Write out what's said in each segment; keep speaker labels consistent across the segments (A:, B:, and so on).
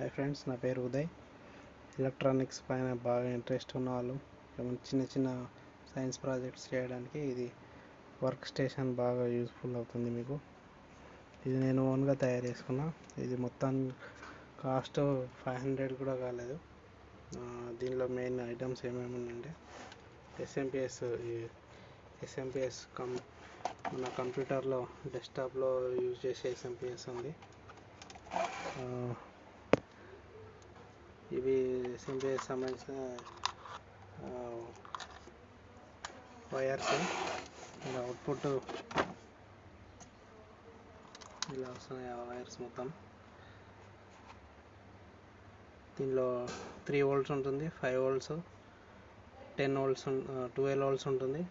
A: Hi friends, నా పేరు Uday. Electronics పైన బాగా ఇంట్రెస్ట్ ఉన్న వాళ్ళు, చిన్న చిన్న సైన్స్ ప్రాజెక్ట్స్ చేయడానికి ఇది వర్క్ స్టేషన్ బాగా యూస్ఫుల్ అవుతుంది మీకు. ఇది నేను ఓన్గా తయారు చేసుకున్నా. ఇది మొత్తం కాస్ట్ 500 కూడా కాలేదు. దీనిలో మెయిన్ ఐటమ్స్ ఏమేమి ఉన్నాయంటే ఎస్ఎంపిఎస్ మన కంప్యూటర్లో డెస్క్టాప్లో యూజ్ చేసే ఎస్ఎంపిఎస్ ఉంది. ఇవి ఎస్ఎంపిఎస్ సంబంధించిన వైర్స్. ఇలా అవుట్పుట్ ఇలా వస్తున్నాయి ఆ వైర్స్ మొత్తం. దీనిలో 3 volts ఉంటుంది, 5 volts, 10 volts, 12 volts ఉంటుంది.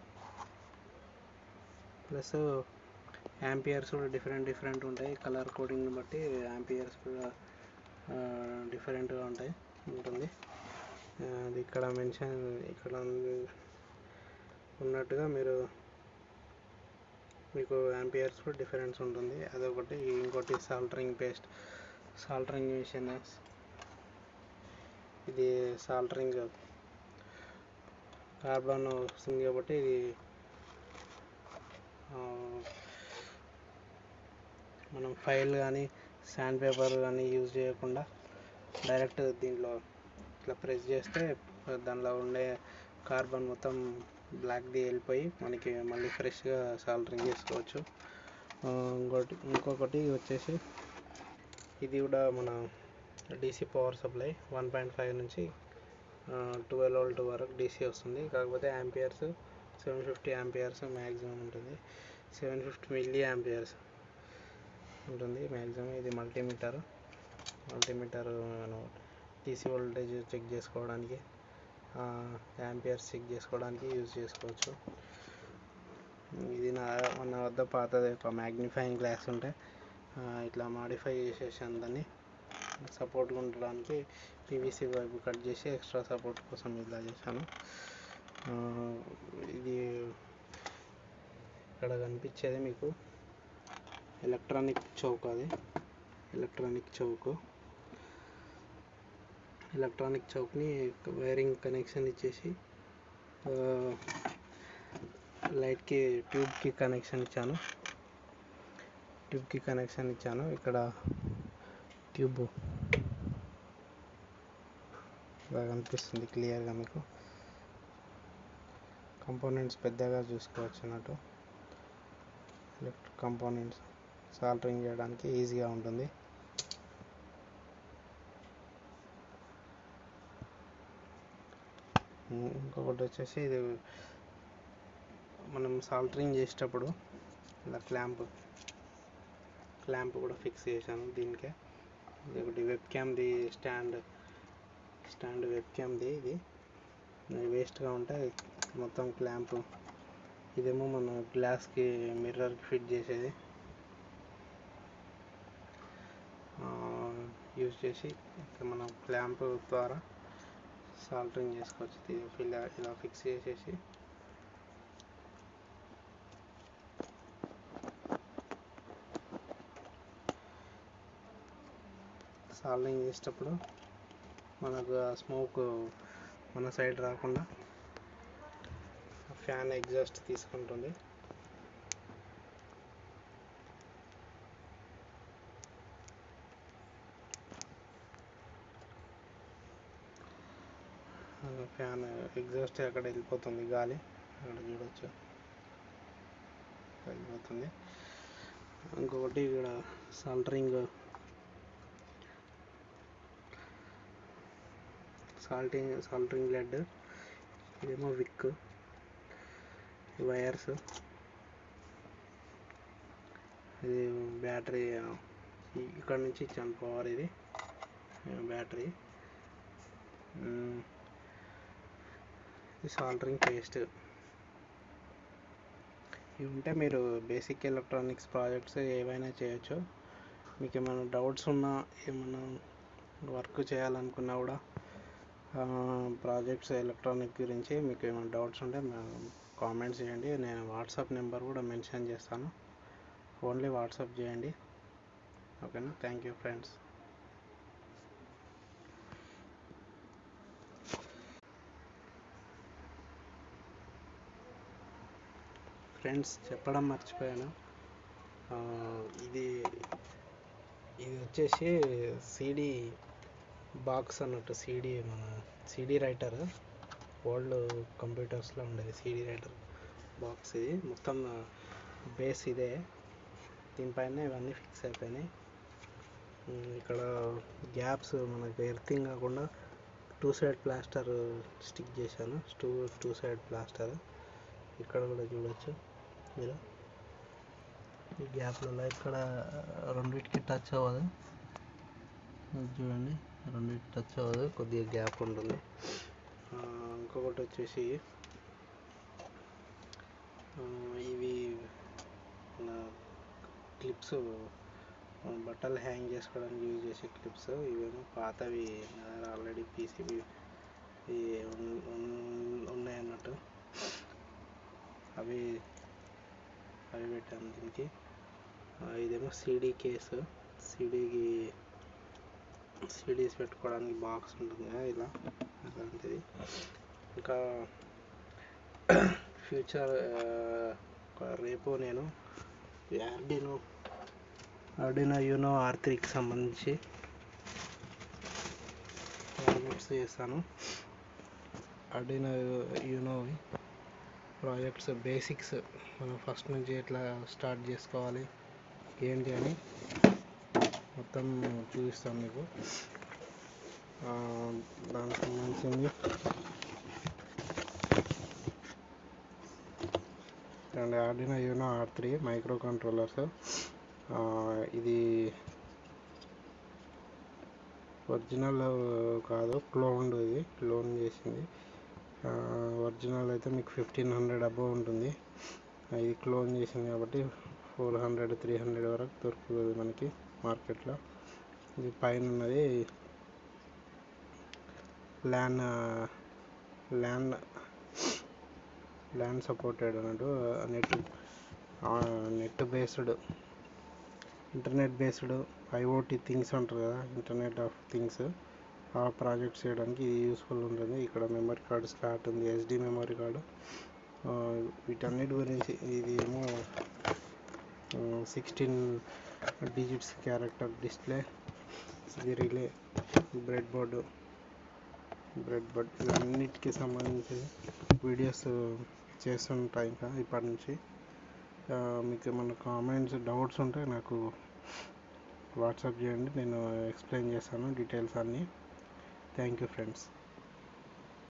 A: ప్లస్ యాంపియర్స్ కూడా డిఫరెంట్ ఉంటాయి. కలర్ కోడింగ్ బట్టి యాంపియర్స్ కూడా డిఫరెంట్గా ఉంటుంది. అది ఇక్కడ ఉన్నట్టుగా మీకు యాంపియర్స్ కూడా డిఫరెన్స్ ఉంటుంది. అదొకటి. ఇంకోటి సాల్టరింగ్ మిషన్. ఇది సాల్టరింగ్ కార్బన్ వస్తుంది కాబట్టి ఇది మనం ఫైల్ కానీ శాండ్ పేపర్ కానీ యూజ్ చేయకుండా డైరెక్ట్ దీంట్లో ఇట్లా ప్రెస్ చేస్తే దానిలో ఉండే కార్బన్ మొత్తం బ్లాక్ది వెళ్ళిపోయి మనకి మళ్ళీ ఫ్రెష్గా సాల్టరింగ్ చేసుకోవచ్చు. ఇంకొకటి వచ్చేసి ఇది కూడా మన డీసీ పవర్ సప్లై 1.5 నుంచి 12 volt వరకు డీసీ వస్తుంది. కాకపోతే యాంపియర్స్ 750 యాంపియర్స్ మ్యాక్సిమం ఉంటుంది. 750 మిల్లీ యాంపియర్స్ ఉంటుంది మ్యాక్సిమం. ఇది మల్టీమీటర్ డీసీ వోల్టేజ్ చెక్ చేసుకోవడానికి, యాంపియర్స్ చెక్ చేసుకోవడానికి యూజ్ చేసుకోవచ్చు. ఇది మన వద్ద పాతది ఒక మాగ్నిఫైయింగ్ గ్లాస్ ఉంటే ఇట్లా మాడిఫై చేసేసాను. దాన్ని సపోర్ట్గా ఉండడానికి పీవీసీ వైపు కట్ చేసి ఎక్స్ట్రా సపోర్ట్ కోసం ఇలా చేశాను. ఇది ఇక్కడ కనిపించేది మీకు ఎలక్ట్రానిక్ చౌక్. అది ఎలక్ట్రానిక్ చౌక్ని వైరింగ్ కనెక్షన్ ఇచ్చేసి లైట్కి ట్యూబ్కి కనెక్షన్ ఇచ్చాను. ఇక్కడ ట్యూబ్ బాగా కనిపిస్తుంది క్లియర్గా మీకు. కంపోనెంట్స్ పెద్దగా చూసుకోవచ్చు అన్నట్టు. ఎలక్ట్రిక్ కంపోనెంట్స్ సాల్టరింగ్ చేయడానికి ఈజీగా ఉంటుంది. ఇంకొకటి వచ్చేసి ఇది మనం సాల్టరింగ్ చేసేటప్పుడు ఇలా క్లాంప్ కూడా ఫిక్స్ చేశాను దీనికే. ఇది ఒకటి వెబ్ క్యామ్ది స్టాండ్ వెబ్ క్యామ్ది. ఇది వేస్ట్గా ఉంటే మొత్తం క్లాంప్. ఇదేమో మన గ్లాస్కి మిర్రర్కి ఫిట్ చేసేది. యూజ్ చేసి మనం క్లాంప్ ద్వారా సాల్టరింగ్ చేసుకోవచ్చు. ఇలా ఫిక్స్ చేసేసి సాల్టరింగ్ చేసేటప్పుడు మనకు ఆ స్మోక్ మన సైడ్ రాకుండా ఫ్యాన్ ఎగ్జాస్ట్ తీసుకుంటుంది. ఫ్యాన్ ఎగ్జాస్ట్ అక్కడ వెళ్ళిపోతుంది, గాలి అక్కడ చూడవచ్చు వెళ్ళిపోతుంది. ఇంకొకటి ఇక్కడ సాల్టరింగ్ లెడ్. ఇదేమో విక్, వైర్స్, ఇది బ్యాటరీ. ఇక్కడ నుంచి ఇచ్చాను పవర్. ఇది బ్యాటరీ. Soldering paste. ఇవి ఉంటే మీరు బేసిక్ ఎలక్ట్రానిక్స్ ప్రాజెక్ట్స్ ఏవైనా చేయొచ్చు. మీకు ఏమైనా డౌట్స్ ఉన్నా, ఏమైనా వర్క్ చేయాలనుకున్నా కూడా ప్రాజెక్ట్స్ ఎలక్ట్రానిక్ గురించి మీకు ఏమైనా డౌట్స్ ఉంటే కామెంట్స్ చేయండి. నేను వాట్సాప్ నెంబర్ కూడా మెన్షన్ చేస్తాను. ఓన్లీ వాట్సాప్ చేయండి. ఓకేనా? Thank you friends. ఫ్రెండ్స్ చెప్పడం మర్చిపోయాను, ఇది ఇది వచ్చేసి సిడి బాక్స్ అన్నట్టు. మన సిడి రైటర్, ఓల్డ్ కంప్యూటర్స్లో ఉండేది సిడి రైటర్ బాక్స్. ఇది మొత్తం బేస్ ఇదే, దీనిపైన ఇవన్నీ ఫిక్స్ అయిపోయినాయి. ఇక్కడ గ్యాప్స్ మనకు ఎర్తింగ్ కాకుండా 2 సైడ్ ప్లాస్టర్ స్టిక్ చేశాను. టూ సైడ్ ప్లాస్టర్ ఇక్కడ కూడా చూడొచ్చు మీరు. ఈ గ్యాప్లలో ఇక్కడ రెండింటికి టచ్ అవ్వదు, చూడండి, రెండింటికి టచ్ అవ్వదు, కొద్దిగా గ్యాప్ ఉంటుంది. ఇంకొకటి వచ్చేసి ఇవి క్లిప్స్, బట్టలు హ్యాంగ్ చేసుకోవడానికి యూజ్ చేసే క్లిప్స్. ఇవేమో పాతవి, ఆల్రెడీ పీసీబీ ఉన్నాయన్నట్టు, అవి పెట్టాను దీనికి. ఇదేమో సిడీ కేసు, సిడీస్ పెట్టుకోవడానికి బాక్స్ ఉంటుంది కదా, ఇలా అలాంటిది. ఇంకా ఫ్యూచర్ రేపు నేను ఆర్డినో యూనో R3కి సంబంధించి ప్రాజెక్ట్స్ చేస్తాను. ఆర్డినో యూనో ప్రాజెక్ట్స్ బేసిక్స్ మనం ఫస్ట్ నుంచి ఎట్లా స్టార్ట్ చేసుకోవాలి ఏంటి అని మొత్తం చూపిస్తాను మీకు. దానికి సంబంధించింది and Arduino Uno R3 micro controllers. ఇది ఒరిజినల్ కాదు, క్లోన్డ్. ఇది క్లోన్ చేసింది. ఒరిజినల్ అయితే మీకు 1500 అబవ్ ఉంటుంది. ఇది క్లోన్ చేసింది కాబట్టి 400, 300 వరకు దొరుకుతుంది మనకి మార్కెట్లో. ఇది పైన ఉన్నది ల్యాన్ సపోర్టెడ్ అన్నట్టు, net based, internet based IoT things అంటారు కదా, ఇంటర్నెట్ ఆఫ్ థింగ్స్, ఆ ప్రాజెక్ట్స్ చేయడానికి ఇది యూస్ఫుల్ ఉంటుంది. ఇక్కడ మెమరీ కార్డు స్లాట్ ఉంది, SD మెమరీ కార్డు. వీటన్నిటి గురించి ఇది ఏమో 16 డిజిట్స్ క్యారెక్టర్ డిస్ప్లే. ఇది రిలే, బ్రెడ్ బోర్డు ఇవన్నిటికి సంబంధించి వీడియోస్ చేస్తుంటా ఇంకా ఇప్పటి నుంచి. మీకు ఏమైనా కామెంట్స్, డౌట్స్ ఉంటే నాకు వాట్సాప్ చేయండి, నేను ఎక్స్ప్లెయిన్ చేస్తాను డీటెయిల్స్ అన్నీ. Thank you friends.